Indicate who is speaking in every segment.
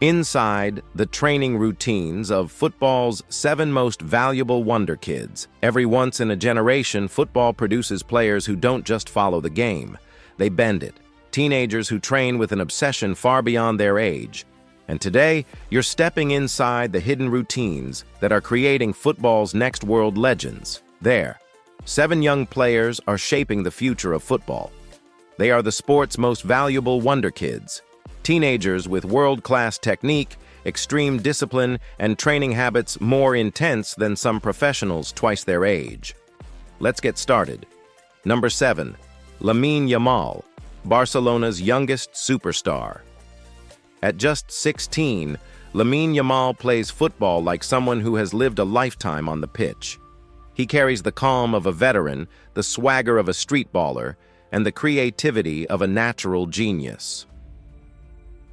Speaker 1: Inside the training routines of football's 7 most valuable wonder kids. Every once in a generation, football produces players who don't just follow the game. They bend it. Teenagers who train with an obsession far beyond their age. And today, you're stepping inside the hidden routines that are creating football's next world legends. There, 7 young players are shaping the future of football. They are the sport's most valuable wonder kids. Teenagers with world-class technique, extreme discipline, and training habits more intense than some professionals twice their age. Let's get started. Number 7. Lamine Yamal, Barcelona's youngest superstar. At just 16, Lamine Yamal plays football like someone who has lived a lifetime on the pitch. He carries the calm of a veteran, the swagger of a street baller, and the creativity of a natural genius.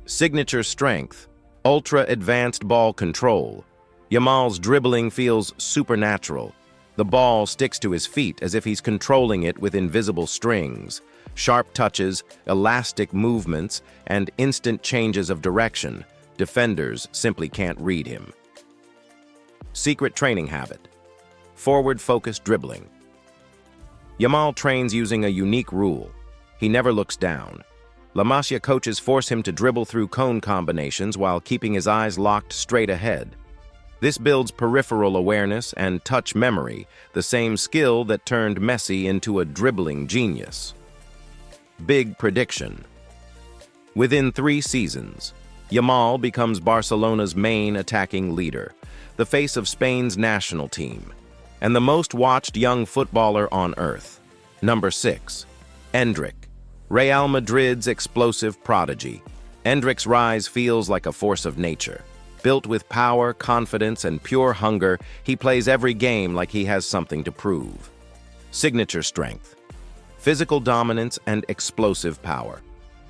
Speaker 1: Signature strength, ultra-advanced ball control. Yamal's dribbling feels supernatural. The ball sticks to his feet as if he's controlling it with invisible strings. Sharp touches, elastic movements, and instant changes of direction. Defenders simply can't read him. Secret training habit. Forward-focused dribbling. Yamal trains using a unique rule. He never looks down. La Masia coaches force him to dribble through cone combinations while keeping his eyes locked straight ahead. This builds peripheral awareness and touch memory, the same skill that turned Messi into a dribbling genius. Big prediction. Within 3 seasons, Yamal becomes Barcelona's main attacking leader, the face of Spain's national team, and the most watched young footballer on earth. Number 6. Endrick, Real Madrid's explosive prodigy. Endrick's rise feels like a force of nature. Built with power, confidence, and pure hunger, he plays every game like he has something to prove. Signature strength, physical dominance, and explosive power.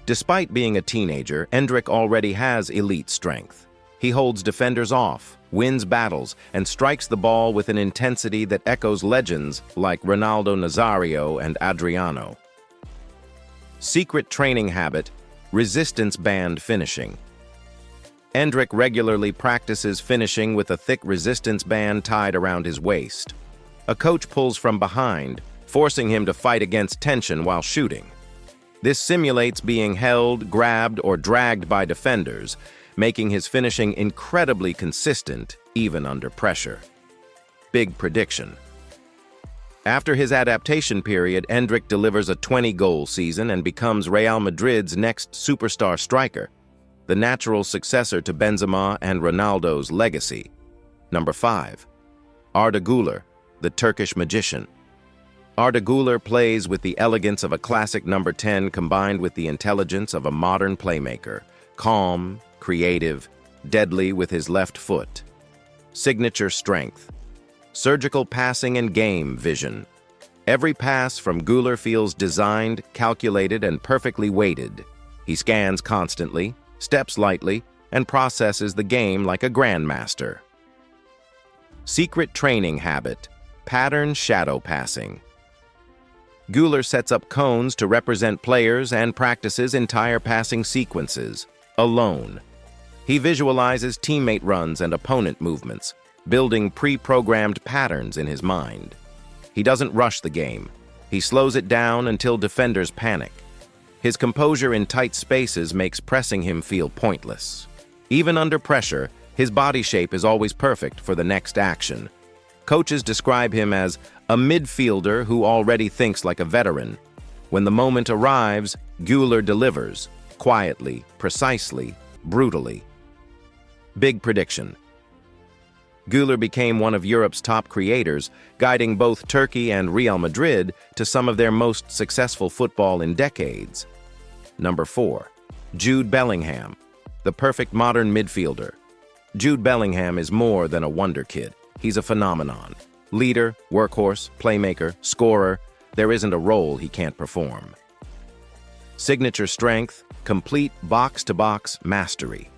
Speaker 1: Despite being a teenager, Endrick already has elite strength. He holds defenders off, wins battles, and strikes the ball with an intensity that echoes legends like Ronaldo Nazario and Adriano. Secret training habit, resistance band finishing. Endrick regularly practices finishing with a thick resistance band tied around his waist. A coach pulls from behind, forcing him to fight against tension while shooting. This simulates being held, grabbed, or dragged by defenders, making his finishing incredibly consistent, even under pressure. Big prediction. After his adaptation period, Endrick delivers a 20-goal season and becomes Real Madrid's next superstar striker, the natural successor to Benzema and Ronaldo's legacy. Number 5. Arda Guler, the Turkish magician. Arda Guler plays with the elegance of a classic number 10 combined with the intelligence of a modern playmaker. Calm, creative, deadly with his left foot. Signature strength, surgical passing and game vision. Every pass from Guler feels designed, calculated, and perfectly weighted. He scans constantly, steps lightly, and processes the game like a grandmaster. Secret training habit, pattern shadow passing. Guler sets up cones to represent players and practices entire passing sequences, alone. He visualizes teammate runs and opponent movements, building pre-programmed patterns in his mind. He doesn't rush the game. He slows it down until defenders panic. His composure in tight spaces makes pressing him feel pointless. Even under pressure, his body shape is always perfect for the next action. Coaches describe him as a midfielder who already thinks like a veteran. When the moment arrives, Guler delivers, quietly, precisely, brutally. Big prediction. Guler became one of Europe's top creators, guiding both Turkey and Real Madrid to some of their most successful football in decades. Number 4. Jude Bellingham, the perfect modern midfielder. Jude Bellingham is more than a wonder kid. He's a phenomenon. Leader, workhorse, playmaker, scorer. There isn't a role he can't perform. Signature strength, complete box-to-box mastery.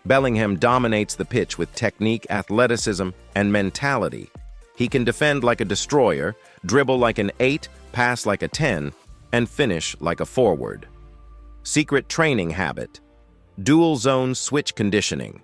Speaker 1: Bellingham dominates the pitch with technique, athleticism, and mentality. He can defend like a destroyer, dribble like an 8, pass like a 10, and finish like a forward. Secret training habit, Dual zone switch conditioning.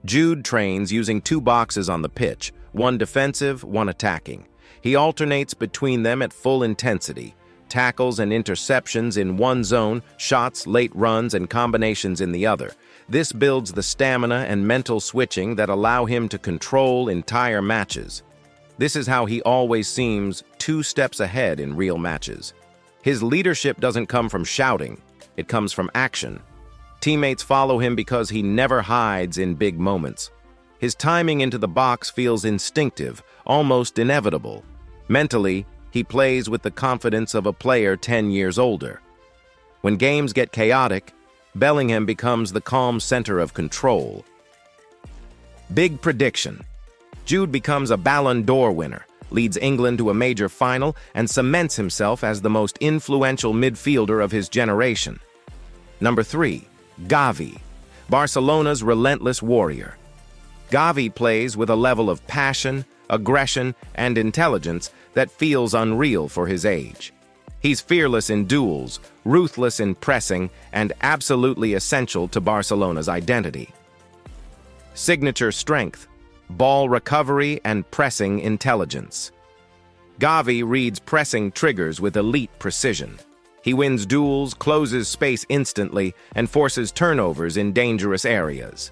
Speaker 1: Jude trains using two boxes on the pitch, one defensive, one attacking. He alternates between them at full intensity, tackles and interceptions in one zone, shots, late runs, and combinations in the other. This builds the stamina and mental switching that allow him to control entire matches. This is how he always seems 2 steps ahead in real matches. His leadership doesn't come from shouting, it comes from action. Teammates follow him because he never hides in big moments. His timing into the box feels instinctive, almost inevitable. Mentally, he plays with the confidence of a player 10 years older. When games get chaotic, Bellingham becomes the calm center of control. Big prediction. Jude becomes a Ballon d'Or winner, leads England to a major final, and cements himself as the most influential midfielder of his generation. Number 3. Gavi, Barcelona's relentless warrior. Gavi plays with a level of passion, aggression, and intelligence that feels unreal for his age. He's fearless in duels, ruthless in pressing, and absolutely essential to Barcelona's identity. Signature strength, ball recovery, and pressing intelligence. Gavi reads pressing triggers with elite precision. He wins duels, closes space instantly, and forces turnovers in dangerous areas.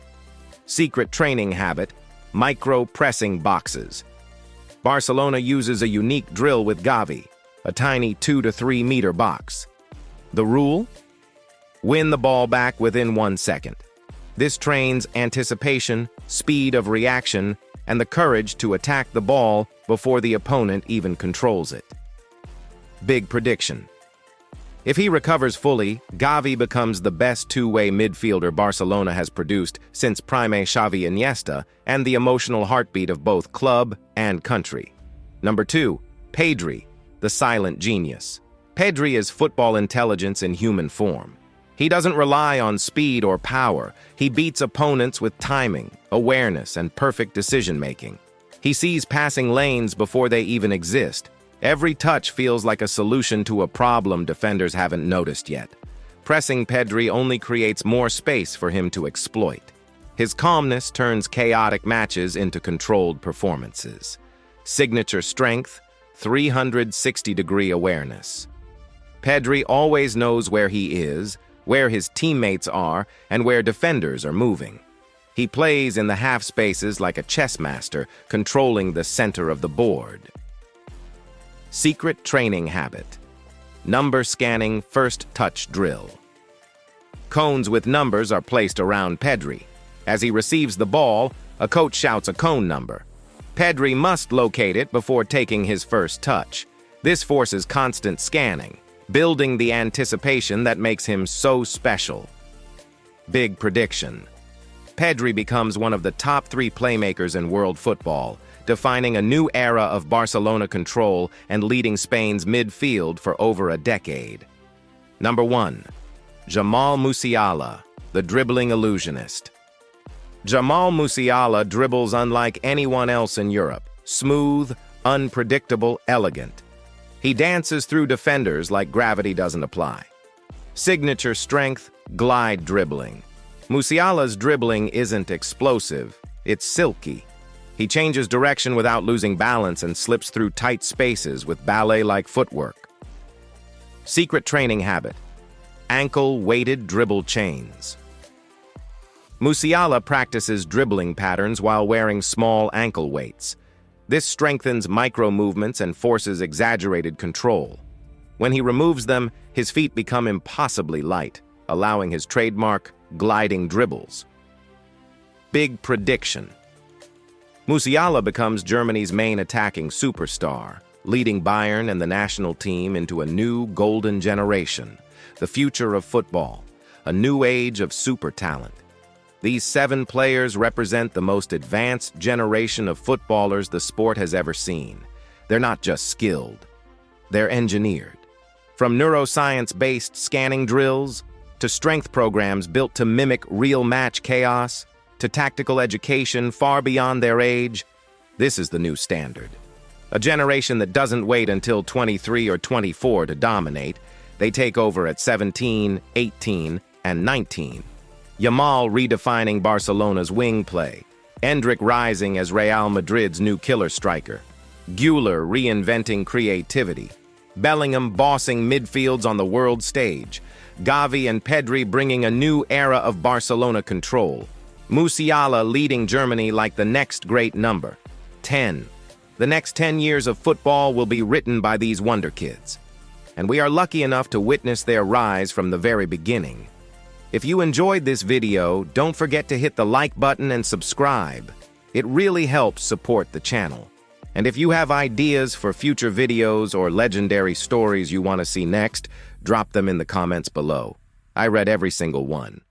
Speaker 1: Secret training habit, micro-pressing boxes. Barcelona uses a unique drill with Gavi, a tiny 2 to 3 meter box. The rule? Win the ball back within 1 second. This trains anticipation, speed of reaction, and the courage to attack the ball before the opponent even controls it. Big prediction. If he recovers fully, Gavi becomes the best two-way midfielder Barcelona has produced since prime Xavi Iniesta and the emotional heartbeat of both club and country. Number 2. Pedri, the silent genius. Pedri is football intelligence in human form. He doesn't rely on speed or power. He beats opponents with timing, awareness, and perfect decision-making. He sees passing lanes before they even exist. Every touch feels like a solution to a problem defenders haven't noticed yet. Pressing Pedri only creates more space for him to exploit. His calmness turns chaotic matches into controlled performances. Signature strength, 360-degree awareness. Pedri always knows where he is, where his teammates are, and where defenders are moving. He plays in the half spaces like a chess master, controlling the center of the board. Secret training habit. Number scanning first touch drill. Cones with numbers are placed around Pedri. As he receives the ball, a coach shouts a cone number. Pedri must locate it before taking his first touch. This forces constant scanning, building the anticipation that makes him so special. Big prediction. Pedri becomes one of the top 3 playmakers in world football, defining a new era of Barcelona control and leading Spain's midfield for over a decade. Number 1. Jamal Musiala, the dribbling illusionist. Jamal Musiala dribbles unlike anyone else in Europe. Smooth, unpredictable, elegant. He dances through defenders like gravity doesn't apply. Signature strength, glide dribbling. Musiala's dribbling isn't explosive, it's silky. He changes direction without losing balance and slips through tight spaces with ballet-like footwork. Secret training habit. Ankle-weighted dribble chains. Musiala practices dribbling patterns while wearing small ankle weights. This strengthens micro-movements and forces exaggerated control. When he removes them, his feet become impossibly light, allowing his trademark gliding dribbles. Big prediction. Musiala becomes Germany's main attacking superstar, leading Bayern and the national team into a new golden generation, the future of football, a new age of super talent. These 7 players represent the most advanced generation of footballers the sport has ever seen. They're not just skilled, they're engineered. From neuroscience-based scanning drills, to strength programs built to mimic real match chaos, to tactical education far beyond their age, this is the new standard. A generation that doesn't wait until 23 or 24 to dominate. They take over at 17, 18, and 19. Yamal redefining Barcelona's wing play. Endrick rising as Real Madrid's new killer striker. Guler reinventing creativity. Bellingham bossing midfields on the world stage. Gavi and Pedri bringing a new era of Barcelona control. Musiala leading Germany like the next great number. 10. The next 10 years of football will be written by these Wonderkids. And we are lucky enough to witness their rise from the very beginning. If you enjoyed this video, don't forget to hit the like button and subscribe. It really helps support the channel. And if you have ideas for future videos or legendary stories you want to see next, drop them in the comments below. I read every single one.